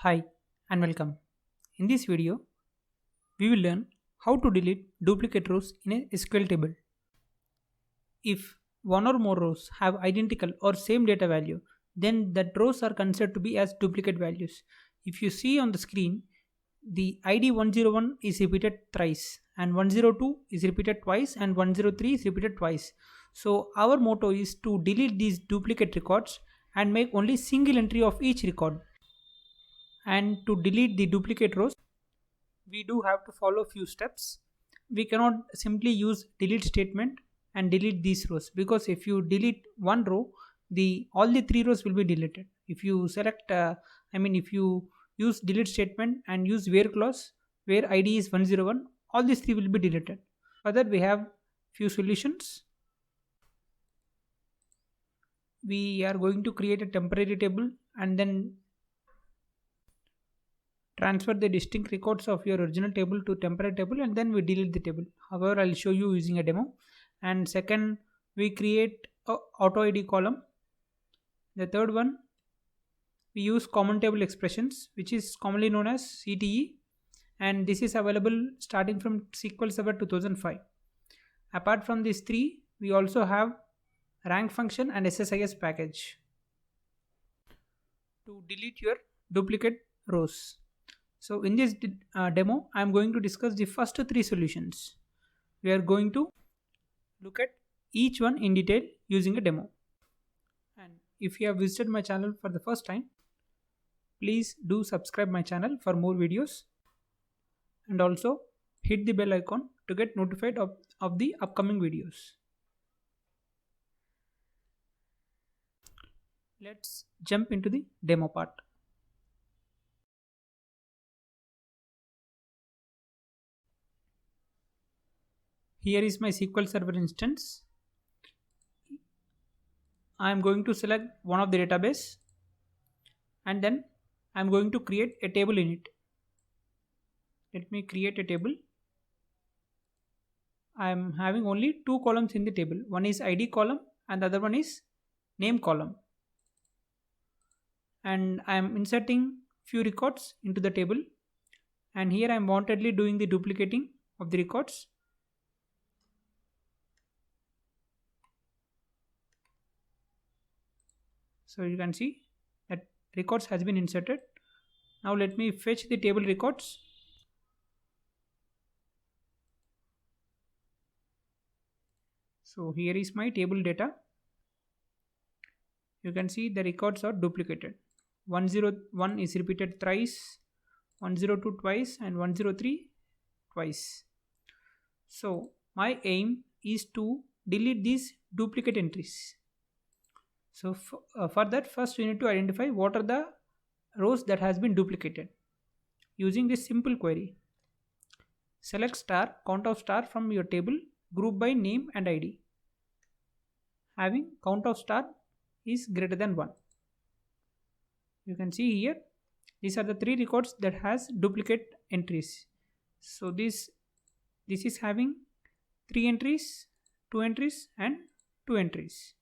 Hi and welcome. In this video, we will learn how to delete duplicate rows in a SQL table. If one or more rows have identical or same data value, then that rows are considered to be as duplicate values. If you see on the screen, the ID 101 is repeated thrice and 102 is repeated twice and 103 is repeated twice. So our motto is to delete these duplicate records and make only single entry of each record. And to delete the duplicate rows, we do have to follow few steps. We cannot simply use delete statement and delete these rows, because if you delete one row, the all the three rows will be deleted. If you select if you use delete statement and use where clause where id is 101, all these three will be deleted. For that we have few solutions. We are going to create a temporary table and then transfer the distinct records of your original table to temporary table, and then we delete the table. However, I'll show you using a demo. And second, we create a AutoID column. The third one, we use common table expressions, which is commonly known as CTE, and this is available starting from SQL Server 2005. Apart from these three, we also have rank function and SSIS package to delete your duplicate rows. So in this demo, I am going to discuss the first three solutions. We are going to look at each one in detail using a demo. And if you have visited my channel for the first time, please do subscribe my channel for more videos, and also hit the bell icon to get notified of the upcoming videos. Let's jump into the demo part. Here is my SQL Server instance. I am going to select one of the database, and then I am going to create a table in it. Let me create a table. I am having only two columns in the table. One is ID column and the other one is name column. And I am inserting few records into the table, and here I am wantedly doing the duplicating of the records. So you can see that records has been inserted. Now let me fetch the table records. So here is my table data. You can see the records are duplicated. 101 is repeated thrice, 102 twice, and 103 twice. So my aim is to delete these duplicate entries. So for that, first we need to identify what are the rows that has been duplicated. Using this simple query, select star count of star from your table, group by name and ID, having count of star is greater than 1. You can see here these are the three records that has duplicate entries. So this is having 3 entries, 2 entries and 2 entries.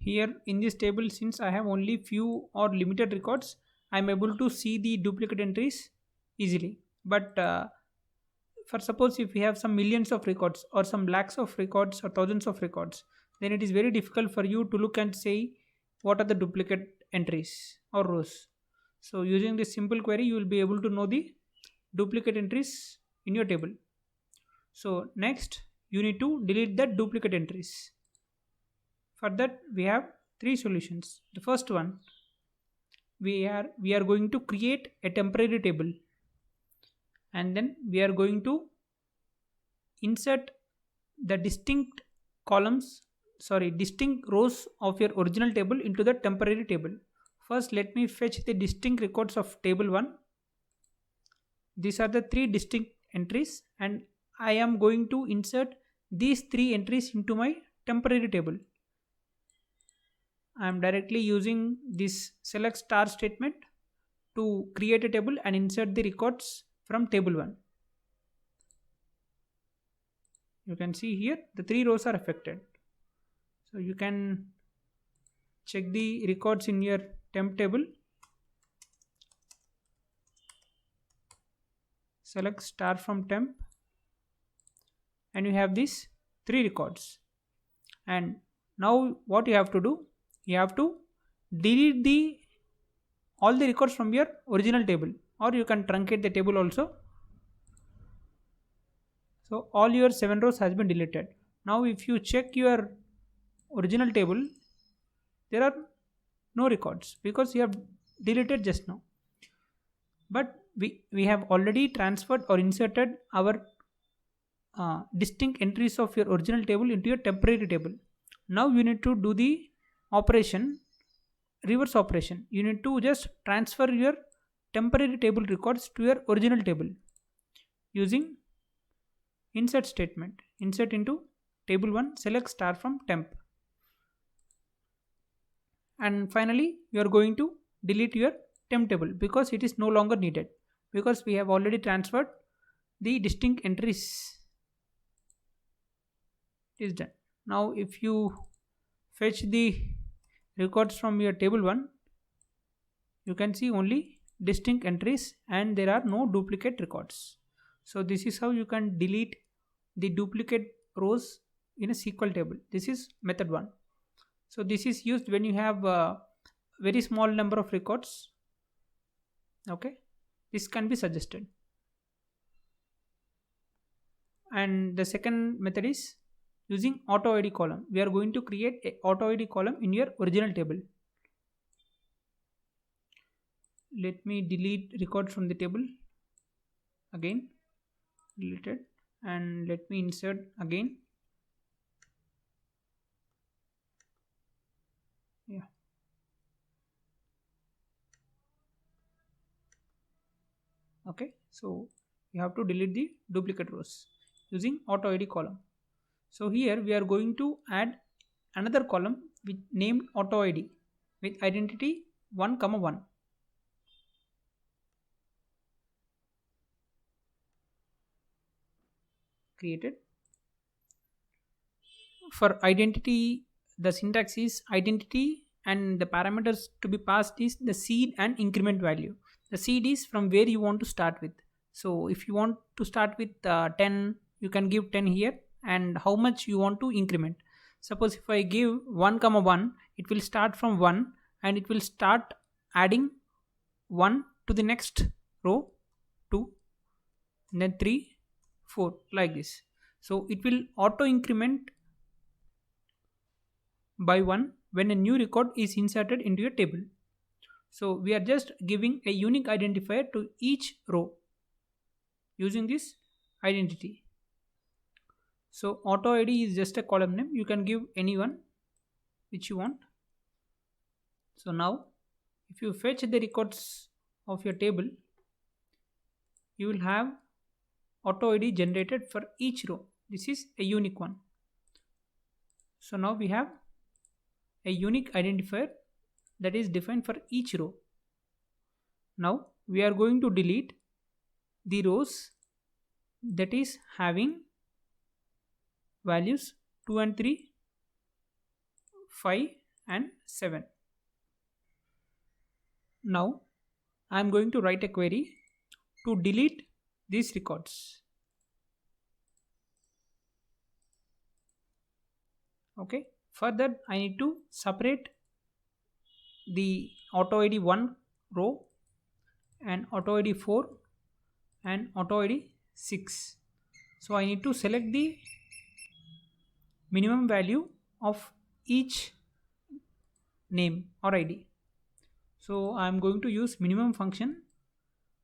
Here in this table, since I have only few or limited records, I am able to see the duplicate entries easily. But for suppose if we have some millions of records or some lakhs of records or thousands of records, then it is very difficult for you to look and say what are the duplicate entries or rows. So using this simple query, you will be able to know the duplicate entries in your table. So next, you need to delete the duplicate entries. For that, we have three solutions. The first one, we are going to create a temporary table, and then we are going to insert the distinct rows of your original table into the temporary table. First, let me fetch the distinct records of table 1. These are the three distinct entries, and I am going to insert these three entries into my temporary table. I am directly using this select star statement to create a table and insert the records from table 1. You can see here the three rows are affected. So you can check the records in your temp table. select star from temp, and you have these 3 records. And now what you have to do, you have to delete the all the records from your original table, or you can truncate the table also. So all your 7 rows has been deleted. Now if you check your original table, there are no records because you have deleted just now. But we have already transferred or inserted our distinct entries of your original table into your temporary table. Now you need to do the operation, reverse operation. You need to just transfer your temporary table records to your original table using insert statement. Insert into table 1, select star from temp, and finally you are going to delete your temp table because it is no longer needed, because we have already transferred the distinct entries. It is done. Now if you fetch the records from your table 1, you can see only distinct entries and there are no duplicate records. So this is how you can delete the duplicate rows in a SQL table. This is method 1. So this is used when you have a very small number of records. Okay, this can be suggested. And the second method is using AutoID column. We are going to create a AutoID column in your original table. Let me delete record from the table again, deleted, and let me insert again. Yeah. Okay, so you have to delete the duplicate rows using AutoID column. So here we are going to add another column with named AutoID with identity 1, 1. Created. For identity, the syntax is identity and the parameters to be passed is the seed and increment value. The seed is from where you want to start with. So if you want to start with 10, you can give 10 here, and how much you want to increment. Suppose if I give 1, 1, it will start from 1 and it will start adding 1 to the next row, 2, and then 3, 4, like this. So it will auto increment by 1 when a new record is inserted into your table. So we are just giving a unique identifier to each row using this identity. So auto ID is just a column name. You can give anyone which you want. So now if you fetch the records of your table, you will have auto ID generated for each row. This is a unique one. So now we have a unique identifier that is defined for each row. Now we are going to delete the rows that is having values 2 and 3, 5 and 7. Now I am going to write a query to delete these records. Okay, for that I need to separate the AutoID 1 row and AutoID 4 and AutoID 6. So I need to select the minimum value of each name or ID. So I am going to use minimum function,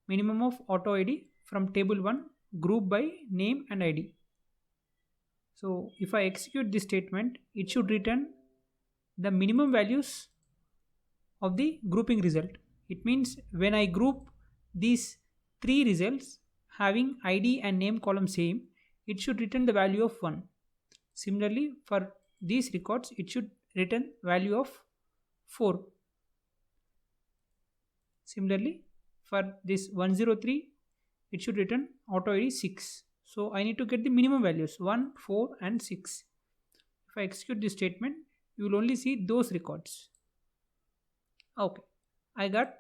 minimum of AutoID from table 1 group by name and ID. So if I execute this statement, it should return the minimum values of the grouping result. It means when I group these 3 results having ID and name column same, it should return the value of 1. Similarly, for these records, it should return value of 4. Similarly, for this 103, it should return auto ID 6. So I need to get the minimum values 1, 4 and 6. If I execute this statement, you will only see those records. Okay, I got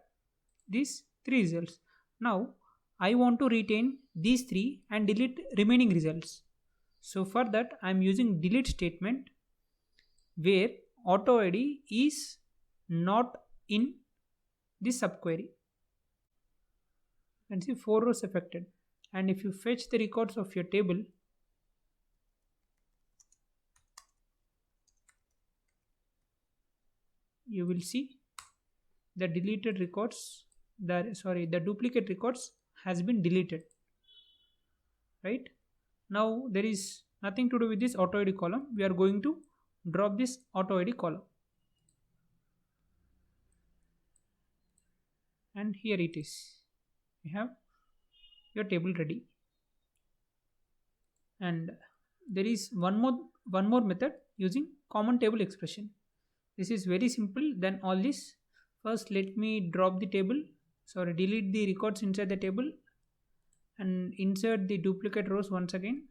these 3 results. Now I want to retain these three and delete remaining results. So for that I am using delete statement where AutoID is not in this subquery. You can see 4 rows affected. And if you fetch the records of your table, you will see the deleted records, the duplicate records has been deleted. Right? Now there is nothing to do with this AutoID column. We are going to drop this AutoID column. And here it is. We have your table ready. And there is one more method using common table expression. This is very simple than all this. First let me drop the table, delete the records inside the table and insert the duplicate rows once again.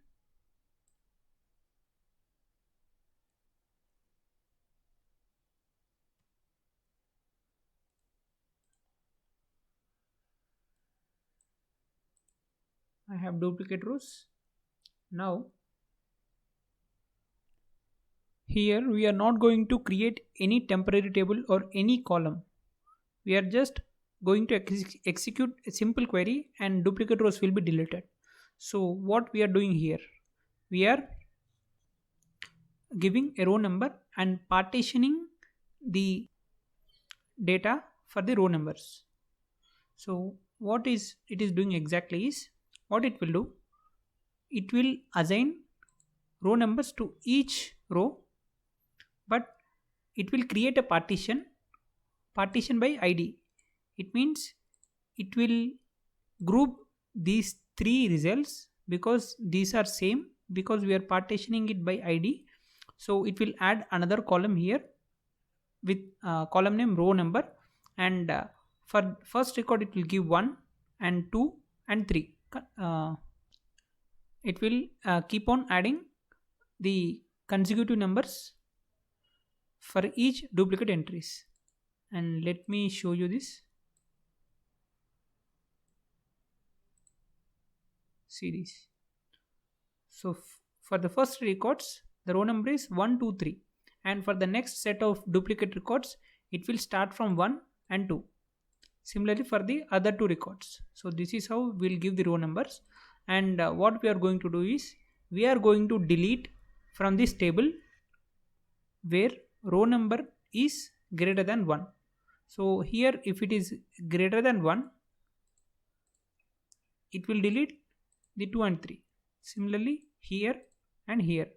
I have duplicate rows. Now here we are not going to create any temporary table or any column. We are just going to execute a simple query and duplicate rows will be deleted. So what we are doing here, we are giving a row number and partitioning the data for the row numbers. So what is it is doing exactly is, what it will do, it will assign row numbers to each row, but it will create a partition by ID. It means it will group these three results because these are same, because we are partitioning it by ID. So it will add another column here with column name row number, and for first record it will give 1 and 2 and 3. It will keep on adding the consecutive numbers for each duplicate entries. And let me show you this. Series. So for the first records the row number is 1 2 3, and for the next set of duplicate records it will start from 1 and 2. Similarly for the other two records. So this is how we'll give the row numbers. And what we are going to do is, we are going to delete from this table where row number is greater than 1. So here if it is greater than 1, it will delete the 2 and 3. Similarly here and here.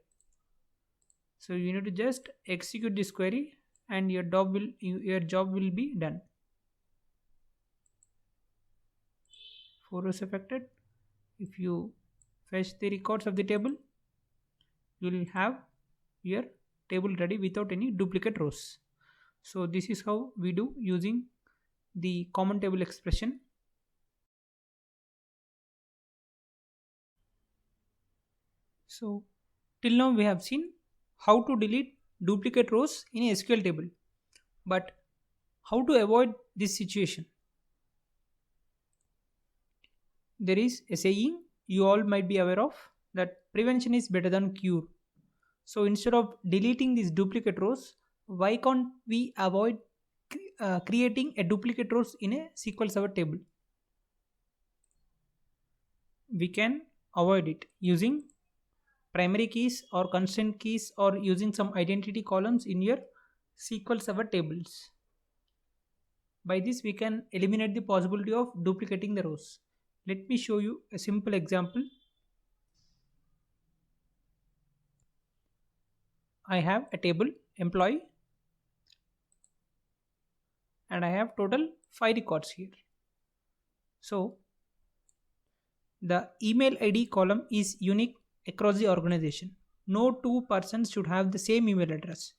So you need to just execute this query and your job will be done. 4 rows affected. If you fetch the records of the table, you will have your table ready without any duplicate rows. So this is how we do using the common table expression. So till now we have seen how to delete duplicate rows in a SQL table, but how to avoid this situation? There is a saying you all might be aware of, that prevention is better than cure. So instead of deleting these duplicate rows, why can't we avoid creating a duplicate rows in a SQL Server table? We can avoid it using primary keys or constraint keys, or using some identity columns in your SQL Server tables. By this we can eliminate the possibility of duplicating the rows. Let me show you a simple example. I have a table employee and I have total 5 records here. So the email ID column is unique across the organization. No two persons should have the same email address.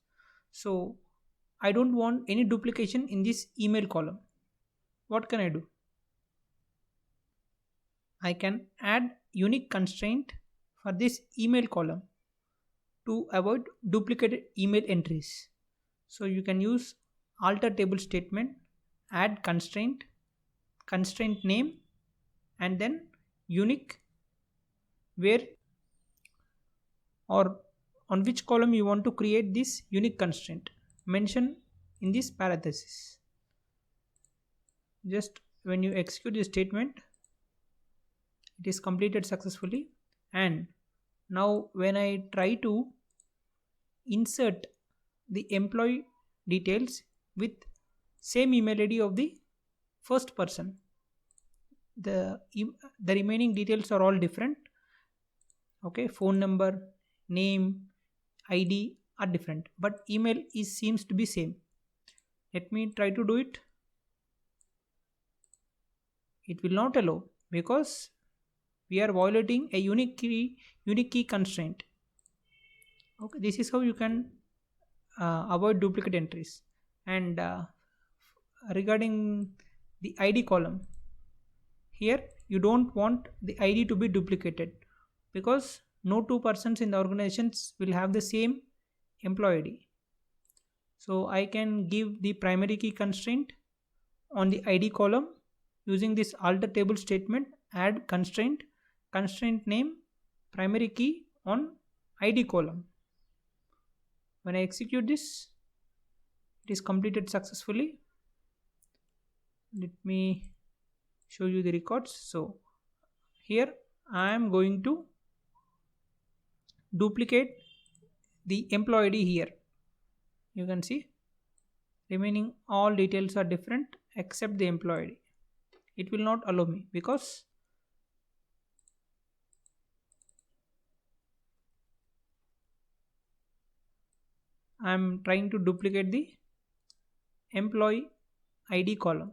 So I don't want any duplication in this email column. What can I do? I can add unique constraint for this email column to avoid duplicate email entries. So you can use alter table statement, add constraint name, and then unique, where or on which column you want to create this unique constraint, mention in this parenthesis. Just when you execute this statement, it is completed successfully. And now when I try to insert the employee details with same email id of the first person, the remaining details are all different. Okay, phone number, name, id are different, but email is seems to be same. Let me try to do it. It will not allow because we are violating a unique key constraint. Okay, this is how you can avoid duplicate entries. And regarding the id column, here you don't want the id to be duplicated because no two persons in the organizations will have the same employee id. So I can give the primary key constraint on the id column using this alter table statement, add constraint name, primary key on id column. When I execute this, it is completed successfully. Let me show you the records. So here I am going to duplicate the employee ID here. You can see remaining all details are different except the employee ID. It will not allow me because I am trying to duplicate the employee ID column.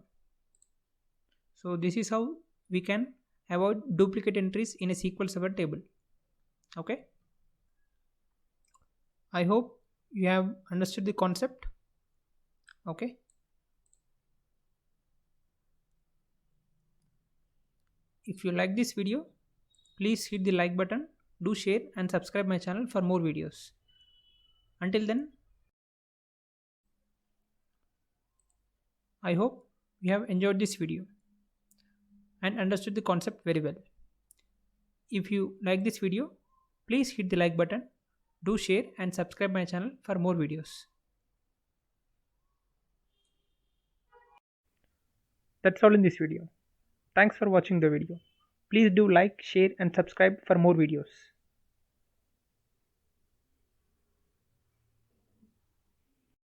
So this is how we can avoid duplicate entries in a SQL Server table. Okay. I hope you have understood the concept. Okay. If you like this video, please hit the like button, do share and subscribe my channel for more videos. Until then, I hope you have enjoyed this video and understood the concept very well. If you like this video, please hit the like button, do share and subscribe my channel for more videos. That's all in this video. Thanks for watching the video. Please do like, share and subscribe for more videos.